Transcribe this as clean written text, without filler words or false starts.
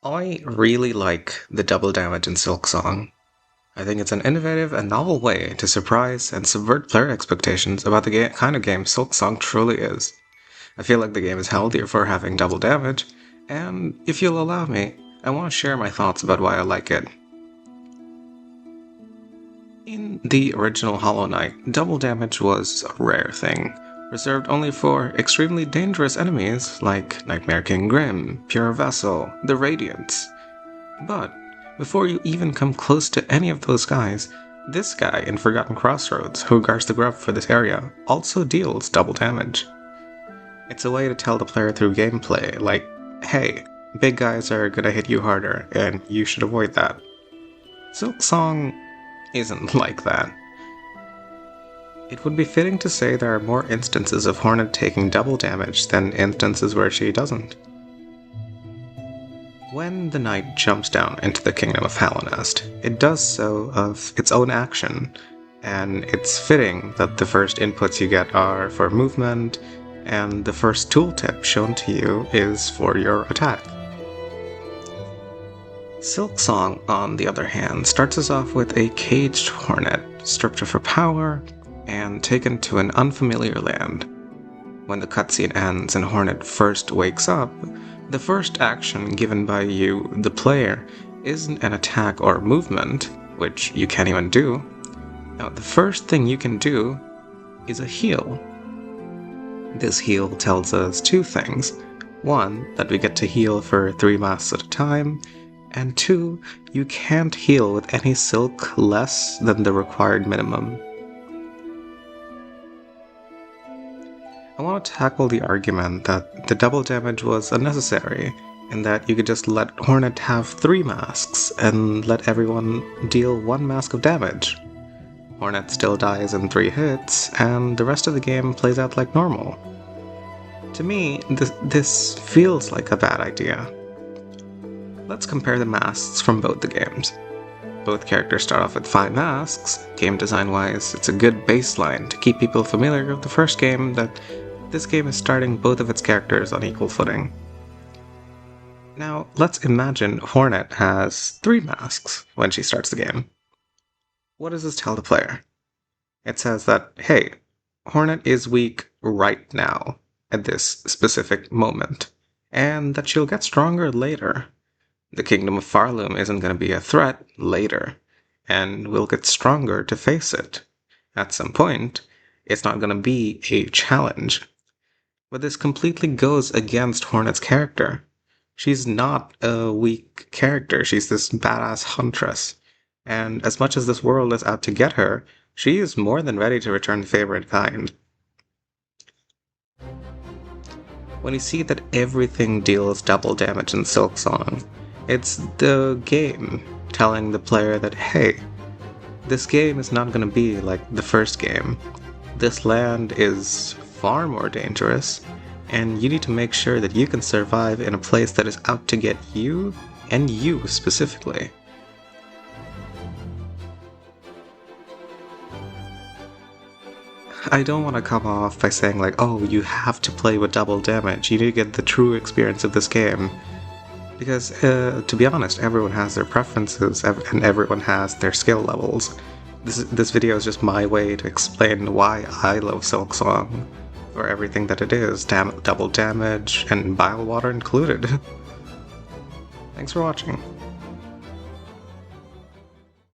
I really like the double damage in Silksong. I think it's an innovative and novel way to surprise and subvert player expectations about the kind of game Silksong truly is. I feel like the game is healthier for having double damage, and if you'll allow me, I want to share my thoughts about why I like it. In the original Hollow Knight, double damage was a rare thing, reserved only for extremely dangerous enemies like Nightmare King Grim, Pure Vessel, the Radiants. But before you even come close to any of those guys, this guy in Forgotten Crossroads, who guards the grub for this area, also deals double damage. It's a way to tell the player through gameplay, like, hey, big guys are gonna hit you harder, and you should avoid that. Silksong isn't like that. It would be fitting to say there are more instances of Hornet taking double damage than instances where she doesn't. When the knight jumps down into the kingdom of Hallownest, it does so of its own action, and it's fitting that the first inputs you get are for movement, and the first tooltip shown to you is for your attack. Silksong, on the other hand, starts us off with a caged hornet, stripped of her power, and taken to an unfamiliar land. When the cutscene ends and Hornet first wakes up, the first action given by you, the player, isn't an attack or movement, which you can't even do. Now, the first thing you can do is a heal. This heal tells us two things. One, that we get to heal for 3 masks at a time, and two, you can't heal with any silk less than the required minimum. I want to tackle the argument that the double damage was unnecessary, in that you could just let Hornet have 3 masks and let everyone deal 1 mask of damage. Hornet still dies in 3 hits, and the rest of the game plays out like normal. To me, this feels like a bad idea. Let's compare the masks from both the games. Both characters start off with 5 masks. Game design-wise, it's a good baseline to keep people familiar with the first game that this game is starting both of its characters on equal footing. Now, let's imagine Hornet has 3 masks when she starts the game. What does this tell the player? It says that, hey, Hornet is weak right now, at this specific moment, and that she'll get stronger later. The Kingdom of Farloom isn't going to be a threat later, and we'll get stronger to face it. At some point, it's not going to be a challenge. But this completely goes against Hornet's character. She's not a weak character, she's this badass huntress. And as much as this world is out to get her, she is more than ready to return the favor in kind. When you see that everything deals double damage in Silksong, it's the game telling the player that, hey, this game is not going to be like the first game. This land is far more dangerous, and you need to make sure that you can survive in a place that is out to get you, and you specifically. I don't want to come off by saying like, oh, you have to play with double damage, you need to get the true experience of this game. Because, to be honest, everyone has their preferences, and everyone has their skill levels. This video is just my way to explain why I love Silksong, for everything that it is, double damage, and bile water included. Thanks for watching.